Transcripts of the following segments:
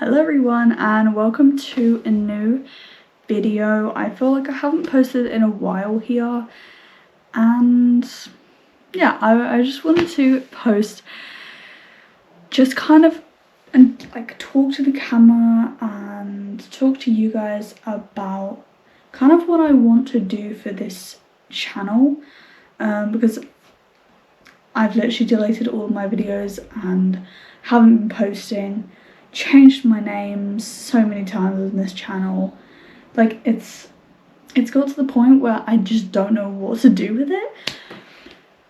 Hello everyone and welcome to a new video. I feel like I haven't posted in a while here, and yeah, I just wanted to post just kind of and like talk to the camera and talk to you guys about kind of what I want to do for this channel, because I've literally deleted all of my videos and haven't been posting, changed my name so many times on this channel. Like it's got to the point where I just don't know what to do with it.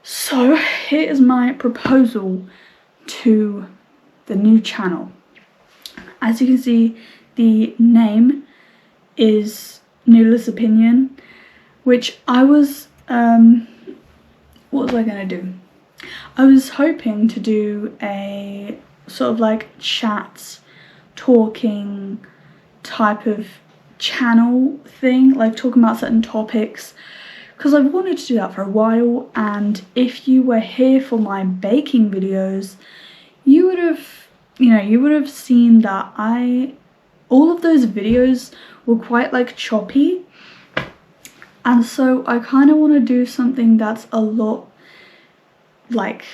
So here is my proposal to the new channel. As you can see, the name is Nula's Opinion, which I was what was I gonna do? I was hoping to do a sort of like chat, talking type of channel thing, like talking about certain topics, because I've wanted to do that for a while. And if you were here for my baking videos, you would have seen that all of those videos were quite like choppy, and so I kind of want to do something that's a lot like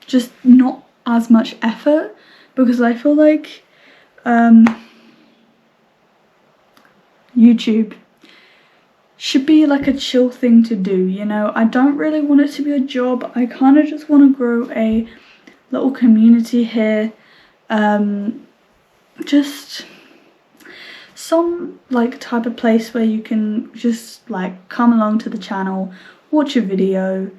just not as much effort, because I feel like YouTube should be like a chill thing to do, you know? I don't really want it to be a job. I kind of just want to grow a little community here, just some like type of place where you can just like come along to the channel, watch a video,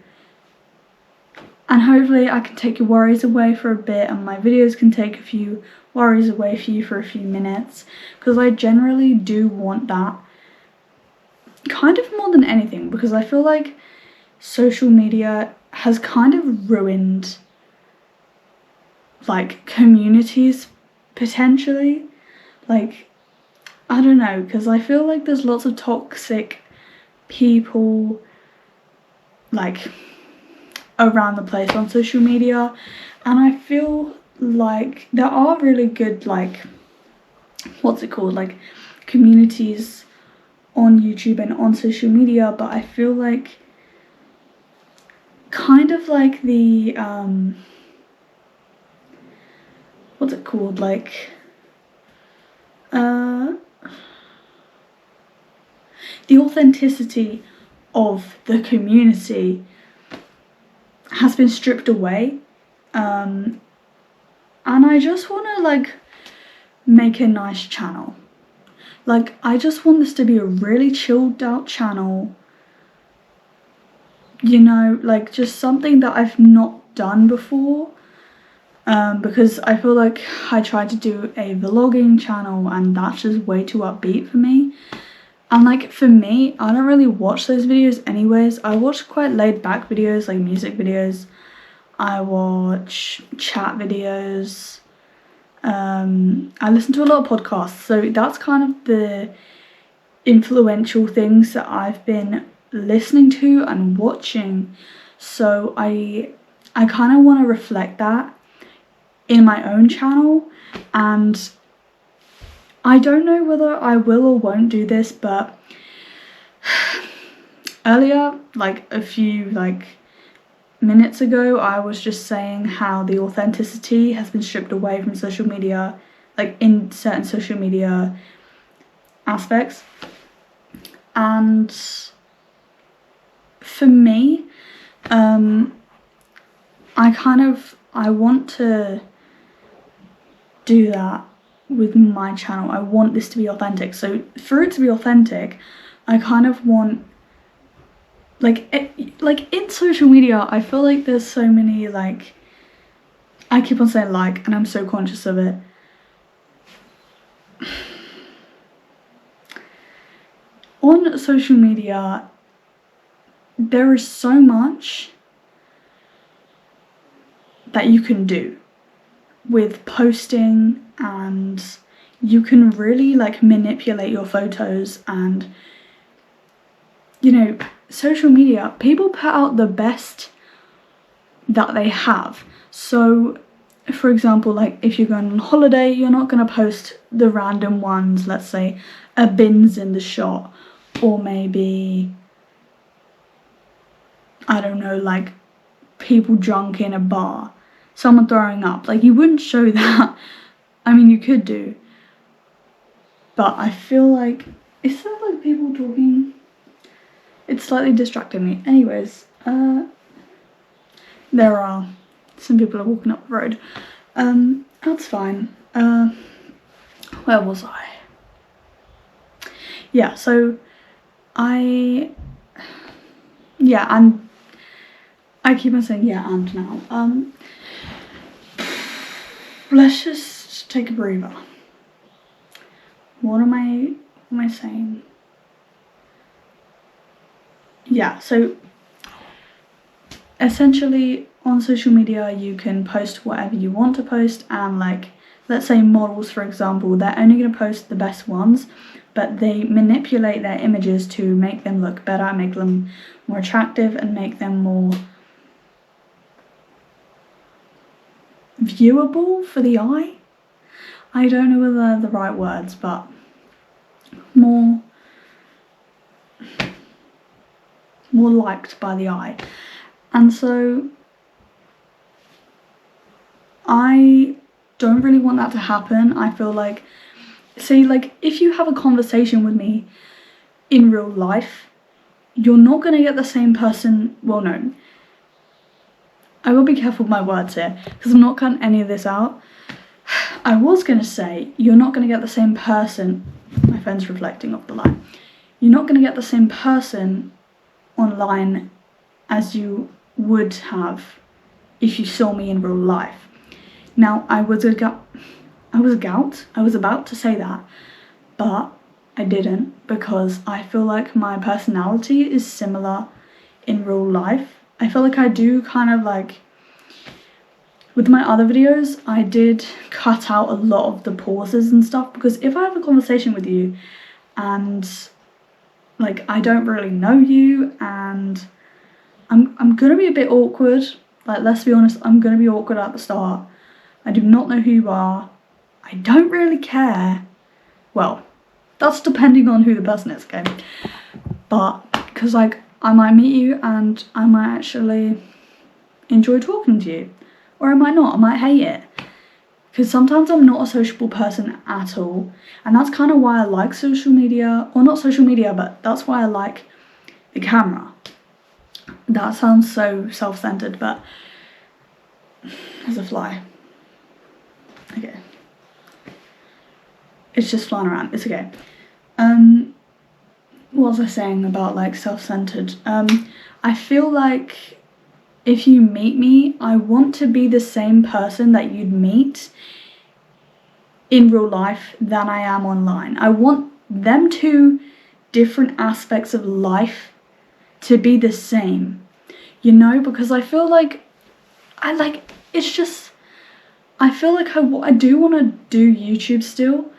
and hopefully I can take your worries away for a bit, and my videos can take a few worries away for you for a few minutes, because I generally do want that kind of more than anything, because I feel like social media has kind of ruined like communities potentially. Like, I don't know, because I feel like there's lots of toxic people like around the place on social media, and I feel like there are really good like like communities on YouTube and on social media, but I feel like kind of like the the authenticity of the community has been stripped away, and I just want to like make a nice channel. Like, I just want this to be a really chilled out channel, you know, like just something that I've not done before, because I feel like I tried to do a vlogging channel and that's just way too upbeat for me. And like for me, I don't really watch those videos anyways. I watch quite laid back videos like music videos. I watch chat videos. I listen to a lot of podcasts, so that's kind of the influential things that I've been listening to and watching. So I kind of want to reflect that in my own channel, and I don't know whether I will or won't do this, but earlier, like a few like minutes ago, I was just saying how the authenticity has been stripped away from social media, like in certain social media aspects. And for me, I want to do that with my channel. I want this to be authentic. So for it to be authentic, I kind of want like in social media, I feel like there's so many like, I keep on saying like, and I'm so conscious of it. On social media, there is so much that you can do with posting, and you can really like manipulate your photos. And you know, social media, people put out the best that they have. So for example, like if you're going on holiday, you're not going to post the random ones, let's say a bin's in the shot, or maybe, I don't know, like people drunk in a bar, someone throwing up. Like, you wouldn't show that. I mean, you could do, but I feel like, is that like people talking? It's slightly distracting me. Anyways, there are some people are walking up the road. That's fine. Where was I? Yeah, so and I keep on saying yeah and now. Let's just take a breather. What am I saying? Yeah, so essentially on social media you can post whatever you want to post, and like, let's say models, for example, they're only going to post the best ones, but they manipulate their images to make them look better, make them more attractive, and make them more viewable for the eye. I don't know whether they're the right words, but more liked by the eye. And so I don't really want that to happen. I feel like, say, like if you have a conversation with me in real life, you're not going to get the same person. Well, no, I will be careful with my words here because I'm not cutting any of this out. I was going to say you're not going to get the same person. My phone's reflecting off the line. You're not going to get the same person online as you would have if you saw me in real life. Now, I was about to say that, but I didn't, because I feel like my personality is similar in real life. I feel like I do kind of like, with my other videos, I did cut out a lot of the pauses and stuff, because if I have a conversation with you and like I don't really know you and I'm gonna be a bit awkward, like, let's be honest, I'm gonna be awkward at the start. I do not know who you are. I don't really care. Well, that's depending on who the person is, okay? But, because like, I might meet you and I might actually enjoy talking to you. Or I might not, I might hate it. Because sometimes I'm not a sociable person at all. And that's kind of why I like social media. Or not social media, but that's why I like the camera. That sounds so self-centered, but there's a fly. Okay. It's just flying around, it's okay. What was I saying about like self-centered? I feel like if you meet me, I want to be the same person that you'd meet in real life than I am online. I want them two different aspects of life to be the same, you know, because I feel like it's just, I feel like I do want to do YouTube still.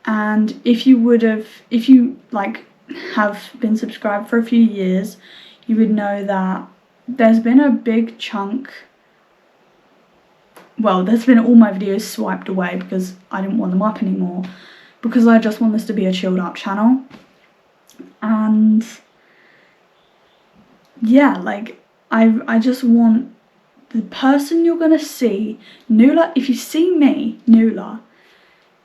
And if you like have been subscribed for a few years, you would know that there's been a big chunk, well, there's been all my videos swiped away because I didn't want them up anymore, because I just want this to be a chilled up channel. And yeah, like I just want the person you're gonna see, Nula, if you see me, Nula,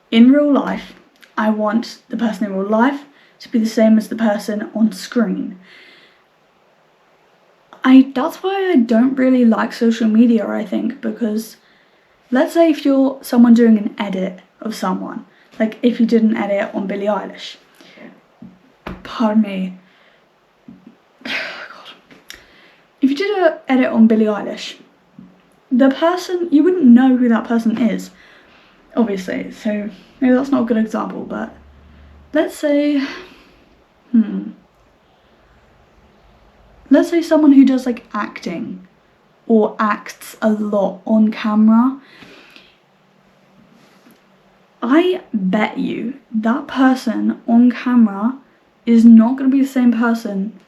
in real life, I want the person in real life to be the same as the person on screen. That's why I don't really like social media, I think, because let's say if you're someone doing an edit of someone, like if you did an edit on Billie Eilish, pardon me, God. If you did an edit on Billie Eilish, the person, you wouldn't know who that person is, obviously, so maybe that's not a good example, but let's say, let's say someone who does like acting or acts a lot on camera. I bet you that person on camera is not going to be the same person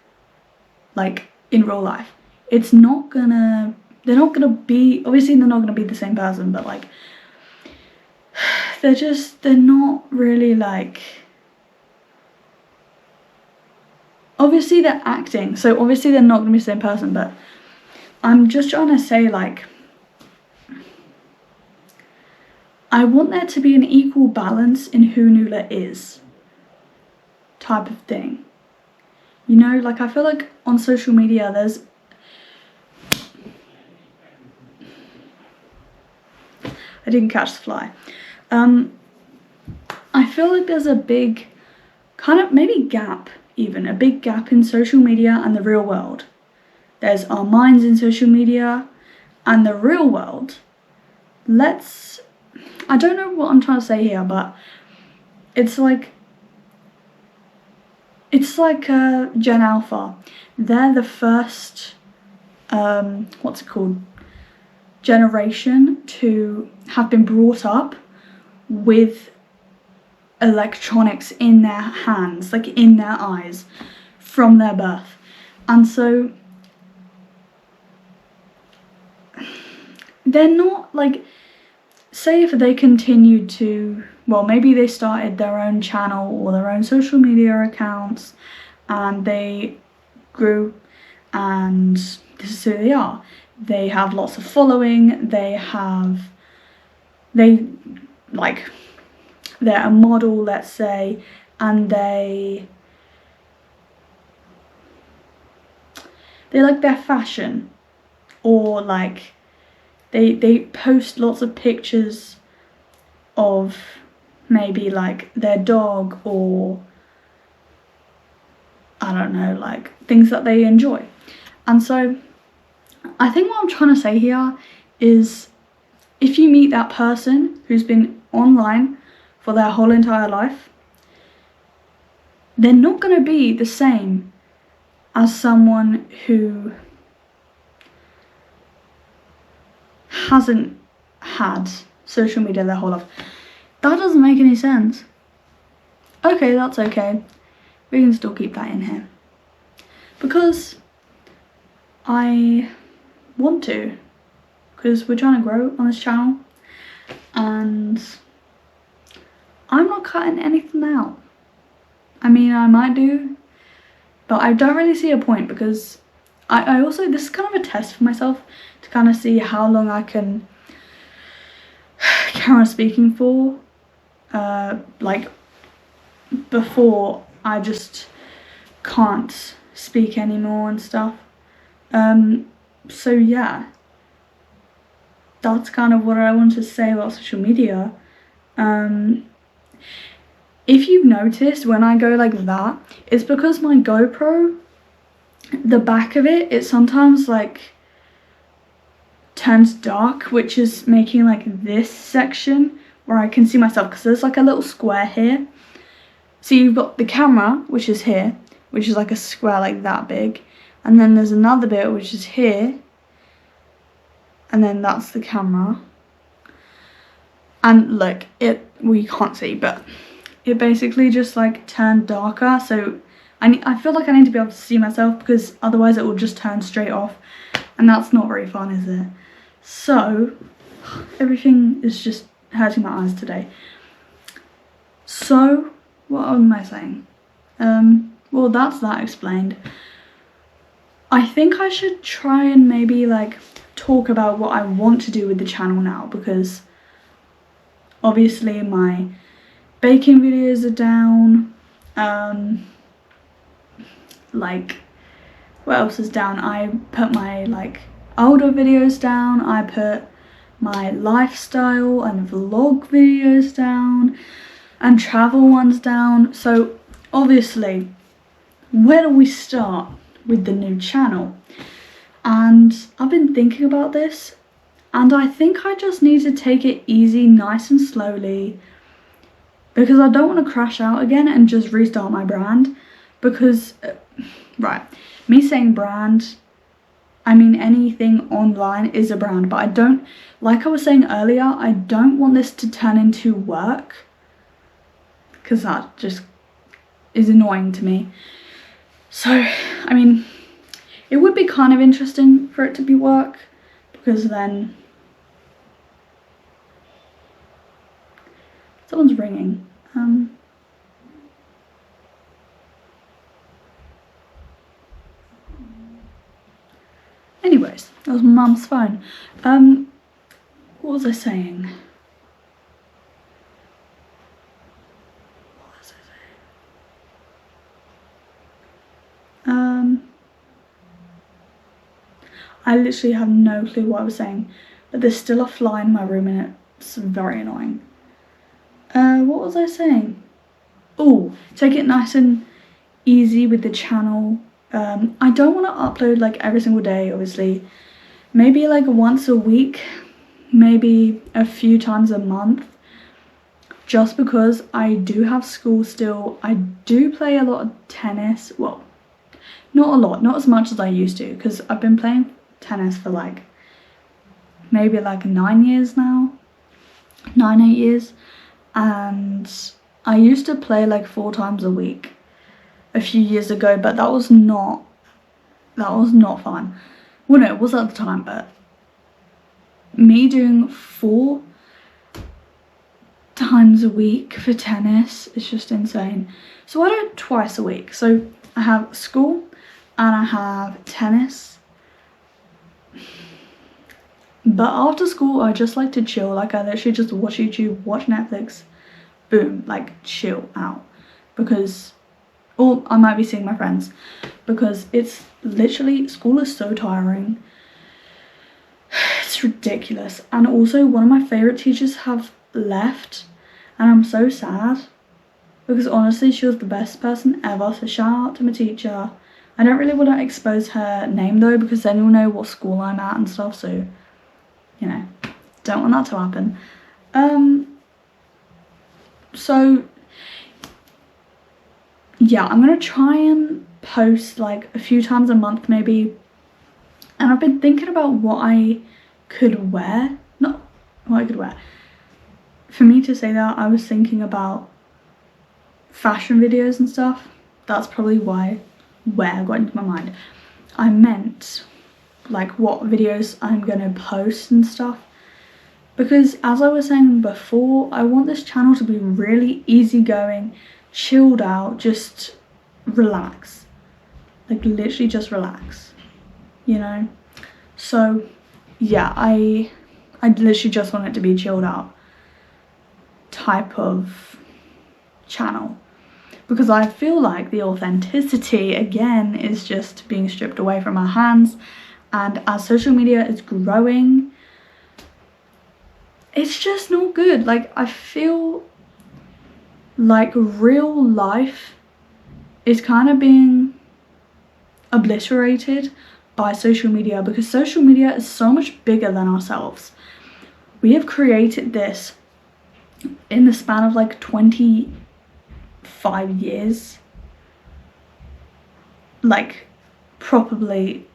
like in real life. It's not gonna they're not gonna be, obviously they're not gonna be the same person, but like, they're not really like, obviously they're acting, so obviously they're not gonna be the same person, but I'm just trying to say, like, I want there to be an equal balance in who Nula is, type of thing. You know, like, I feel like on social media there's, I didn't catch the fly. I feel like there's a big kind of maybe gap, even a big gap in social media and the real world. There's our minds in social media and the real world. I don't know what I'm trying to say here, but it's like Gen Alpha. They're the first, what's it called, generation to have been brought up with electronics in their hands, like in their eyes, from their birth. And so they're not like, say if they continued to, well, maybe they started their own channel or their own social media accounts and they grew, and this is who they are. They have lots of following, they're a model, let's say, and they like their fashion, or like they post lots of pictures of maybe like their dog, or I don't know, like things that they enjoy. And so I think what I'm trying to say here is, if you meet that person who's been online for their whole entire life, they're not going to be the same as someone who hasn't had social media their whole life. That doesn't make any sense. Okay, that's okay. We can still keep that in here. Because I want to. Because we're trying to grow on this channel. And I'm not cutting anything out. I mean, I might do, but I don't really see a point, because I also, this is kind of a test for myself to kind of see how long I can carry on speaking for, like, before I just can't speak anymore and stuff. So yeah, that's kind of what I want to say about social media. If you've noticed, when I go like that, it's because my GoPro, the back of it sometimes like turns dark, which is making like this section where I can see myself, because there's like a little square here. So you've got the camera, which is here, which is like a square like that big, and then there's another bit which is here, and then that's the camera. And look, we can't see, but it basically just like turned darker. So I feel like I need to be able to see myself, because otherwise it will just turn straight off, and that's not very fun, is it? So everything is just hurting my eyes today. So what am I saying? Well, that's that explained. I think I should try and maybe like talk about what I want to do with the channel now, because obviously my baking videos are down. Like, what else is down? I put my like older videos down. I put my lifestyle and vlog videos down, and travel ones down. So obviously, where do we start with the new channel? And I've been thinking about this, and I think I just need to take it easy, nice and slowly, because I don't want to crash out again and just restart my brand. Because right, me saying brand, I mean anything online is a brand, but I don't, like I was saying earlier, I don't want this to turn into work, because that just is annoying to me. So I mean, it would be kind of interesting for it to be work, because then someone's ringing. Anyways, that was my mum's phone. What was I saying? I literally have no clue what I was saying, but there's still a fly in my room and it's very annoying. What was I saying? Oh, take it nice and easy with the channel. I don't want to upload like every single day, obviously. Maybe like once a week, maybe a few times a month, just because I do have school still. I do play a lot of tennis. Well, not a lot, not as much as I used to, because I've been playing tennis for like maybe like 9 years now, 8 years, and I used to play like 4 times a week a few years ago, but that was not fun. Well, no, it was at the time, but me doing 4 times a week for tennis is just insane. So I do it twice a week. So I have school and I have tennis. But after school, I just like to chill. Like, I literally just watch YouTube, watch Netflix, boom, like chill out. Because, or I might be seeing my friends, because it's literally, school is so tiring. It's ridiculous. And also, one of my favorite teachers have left, and I'm so sad, because honestly, she was the best person ever. So shout out to my teacher. I don't really want to expose her name though, because then you'll know what school I'm at and stuff. So, you know, don't want that to happen. So yeah, I'm gonna try and post like a few times a month maybe, and I've been thinking about what I could wear. Not what I could wear. For me to say that, I was thinking about fashion videos and stuff. That's probably where it got into my mind. I meant like what videos I'm gonna post and stuff, because as I was saying before, I want this channel to be really easygoing, chilled out, just relax, like literally just relax, you know. So yeah, I literally just want it to be chilled out type of channel, because I feel like the authenticity again is just being stripped away from our hands. And as social media is growing, it's just not good. Like, I feel like real life is kind of being obliterated by social media, because social media is so much bigger than ourselves. We have created this in the span of like 25 years. Like, properly,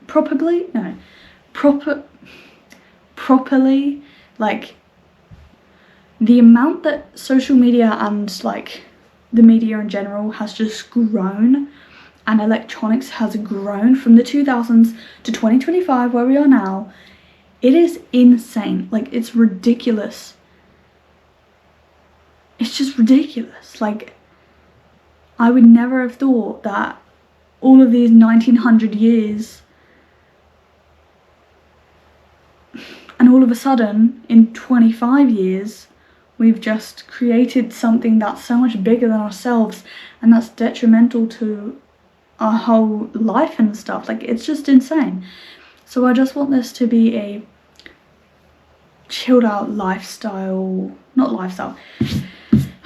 like, the amount that social media and like the media in general has just grown, and electronics has grown from the 2000s to 2025 where we are now, it is insane. Like, it's ridiculous. It's just ridiculous. Like, I would never have thought that all of these 1900 years, and all of a sudden in 25 years we've just created something that's so much bigger than ourselves, and that's detrimental to our whole life and stuff. Like, it's just insane. So I just want this to be a chilled out lifestyle. Not lifestyle,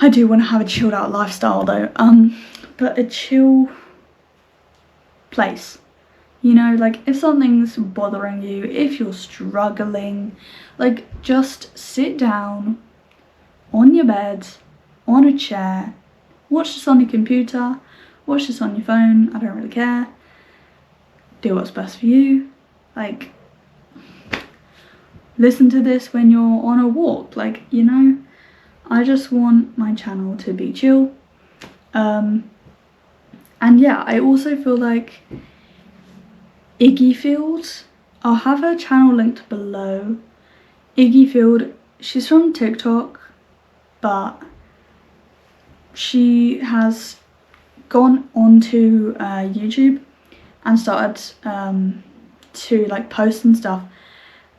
I do want to have a chilled out lifestyle though, but a chill place. You know, like, if something's bothering you, if you're struggling, like, just sit down on your bed, on a chair, watch this on your computer, watch this on your phone, I don't really care. Do what's best for you. Like, listen to this when you're on a walk, like, you know. I just want my channel to be chill. And yeah, I also feel like Iggy Field, I'll have her channel linked below. Iggy Field, she's from TikTok, but she has gone onto YouTube and started to like post and stuff.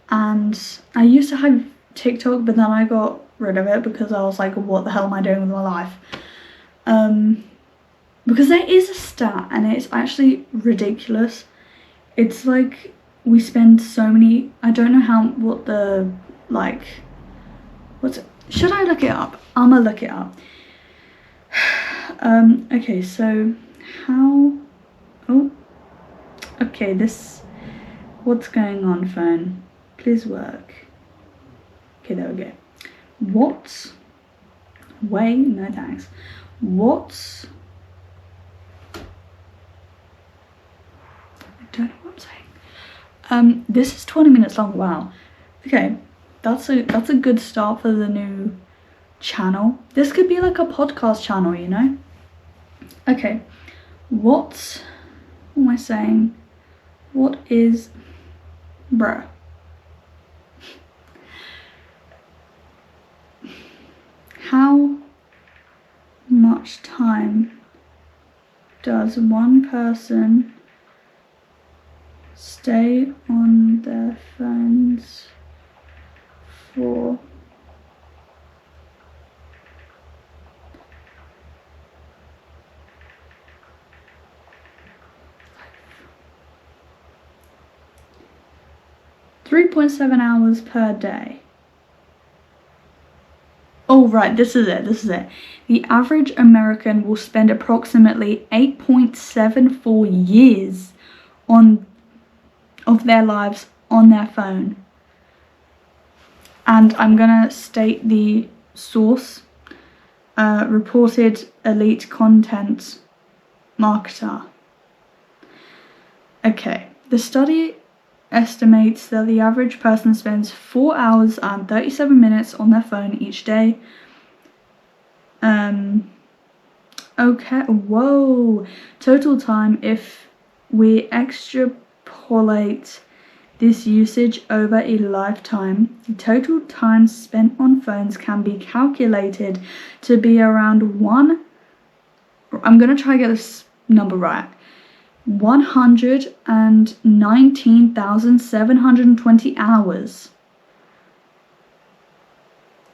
And I used to have TikTok, but then I got rid of it because I was like, what the hell am I doing with my life? Because there is a stat and it's actually ridiculous. It's like we spend so many, I don't know what the, like, should I look it up? I'm gonna look it up. Okay, so okay, what's going on, phone? Please work. Okay, there we go. No thanks. I don't know what I'm saying. This is 20 minutes long, wow. Okay, that's a good start for the new channel. This could be like a podcast channel, you know? Okay, what am I saying? What is, bruh? How much time does one person stay on their phones for? .7 hours per day. Oh right, this is it. The average American will spend approximately 8.74 years of their lives on their phone. And I'm gonna state the source, reported elite content marketer. Okay, the study estimates that the average person spends 4 hours and 37 minutes on their phone each day. Okay, whoa. Total time, if we extrapolate this usage over a lifetime, the total time spent on phones can be calculated to be around I'm gonna try to get this number right. 119,720 hours.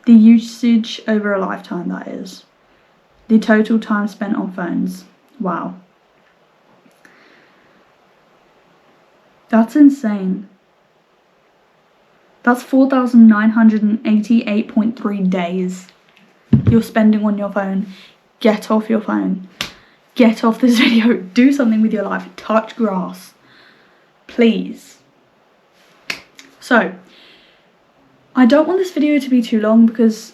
The usage over a lifetime, that is. The total time spent on phones. Wow. That's insane. That's 4,988.3 days you're spending on your phone. Get off your phone. Get off this video. Do something with your life. Touch grass. Please. So, I don't want this video to be too long because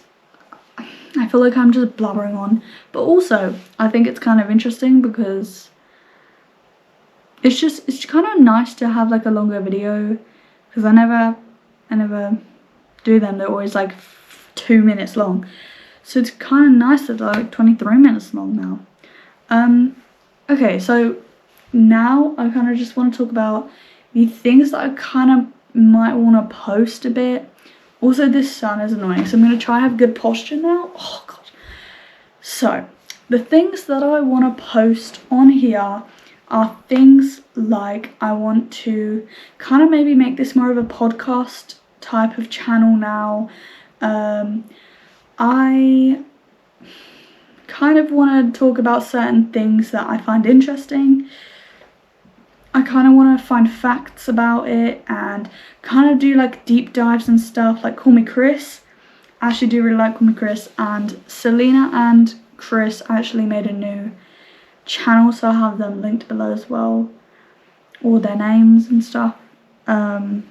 I feel like I'm just blabbering on. But also, I think it's kind of interesting because it's kind of nice to have like a longer video, because I never do them. They're always like 2 minutes long. So it's kind of nice that they're like 23 minutes long now. Okay, so now I kind of just want to talk about the things that I kind of might want to post a bit. Also, this sun is annoying, so I'm going to try and have good posture now. Oh god. So the things that I want to post on here are things like, I want to kind of maybe make this more of a podcast type of channel now. I kind of want to talk about certain things that I find interesting. I kind of want to find facts about it and kind of do like deep dives and stuff, like Call Me Chris. I actually do really like Call Me Chris, and Selena and Chris actually made a new channel, so I'll have them linked below as well. All their names and stuff. All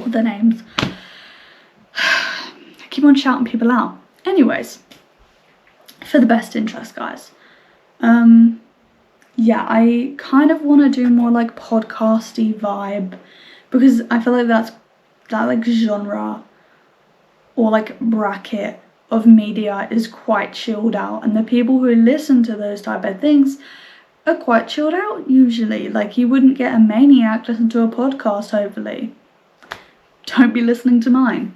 their names. I keep on shouting people out. Anyways, for the best interest, guys. Yeah, I kind of want to do more like podcasty vibe, because I feel like that like genre or like bracket of media is quite chilled out, and the people who listen to those type of things are quite chilled out usually. Like, you wouldn't get a maniac listen to a podcast, hopefully. Don't be listening to mine.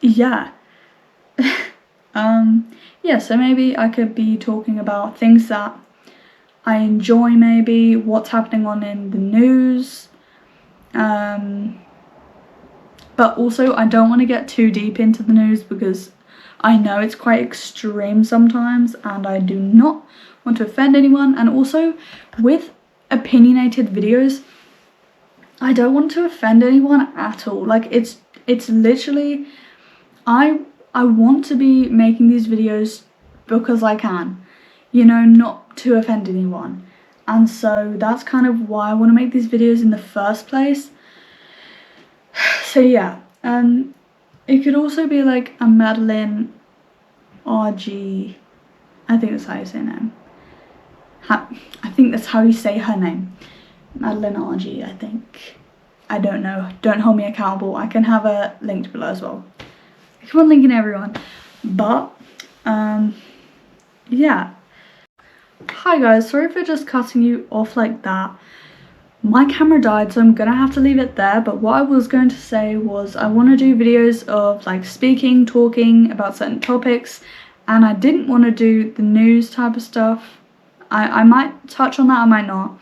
Yeah. Yeah, so maybe I could be talking about things that I enjoy, maybe what's happening on in the news. But also I don't want to get too deep into the news because I know it's quite extreme sometimes and I do not want to offend anyone. And also with opinionated videos, I don't want to offend anyone at all. Like, it's literally, I want to be making these videos because I can, you know, not to offend anyone. And so that's kind of why I want to make these videos in the first place. So yeah, it could also be like a Madeline RG, I think that's how you say her name. I think that's how you say her name. Madeline RG, I think. I don't know, don't hold me accountable. I can have a linked below as well. I keep on linking everyone. But, yeah. Hi guys, sorry for just cutting you off like that. My camera died, so I'm gonna have to leave it there. But what I was going to say was I want to do videos of like speaking, talking about certain topics, and I didn't want to do the news type of stuff. I might touch on that, I might not,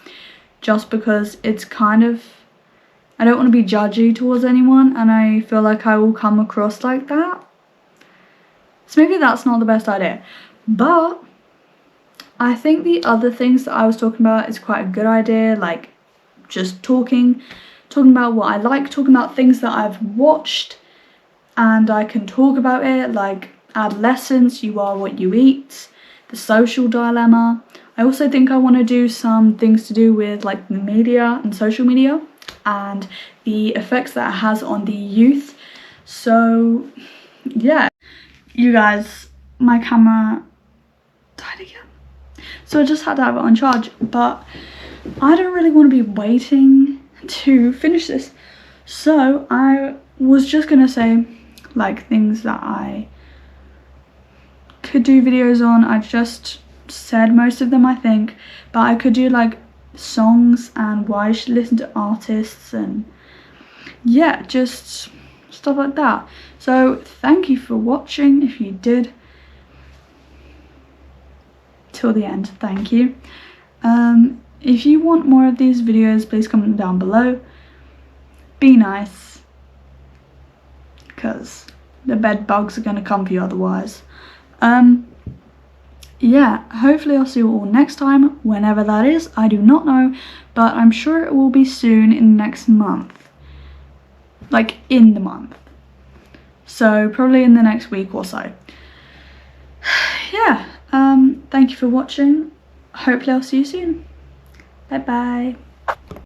just because it's kind of, I don't want to be judgy towards anyone and I feel like I will come across like that. So maybe that's not the best idea. But I think the other things that I was talking about is quite a good idea, like just talking about what I like, talking about things that I've watched, and I can talk about it, like adolescence, you are what you eat, the social dilemma. I also think I want to do some things to do with like the media and social media and the effects that it has on the youth. So yeah, you guys, my camera died again, so I just had to have it on charge. But I don't really want to be waiting to finish this, so I was just gonna say like things that I could do videos on. I just said most of them, I think, but I could do like songs and why you should listen to artists and yeah, just stuff like that. So thank you for watching if you did till the end, thank you. If you want more of these videos, please comment down below. Be nice, because the bed bugs are going to come for you otherwise. Yeah, hopefully I'll see you all next time, whenever that is, I do not know, but I'm sure it will be soon in the next month. Like, in the month. So, probably in the next week or so. Yeah, thank you for watching. Hopefully I'll see you soon. Bye bye.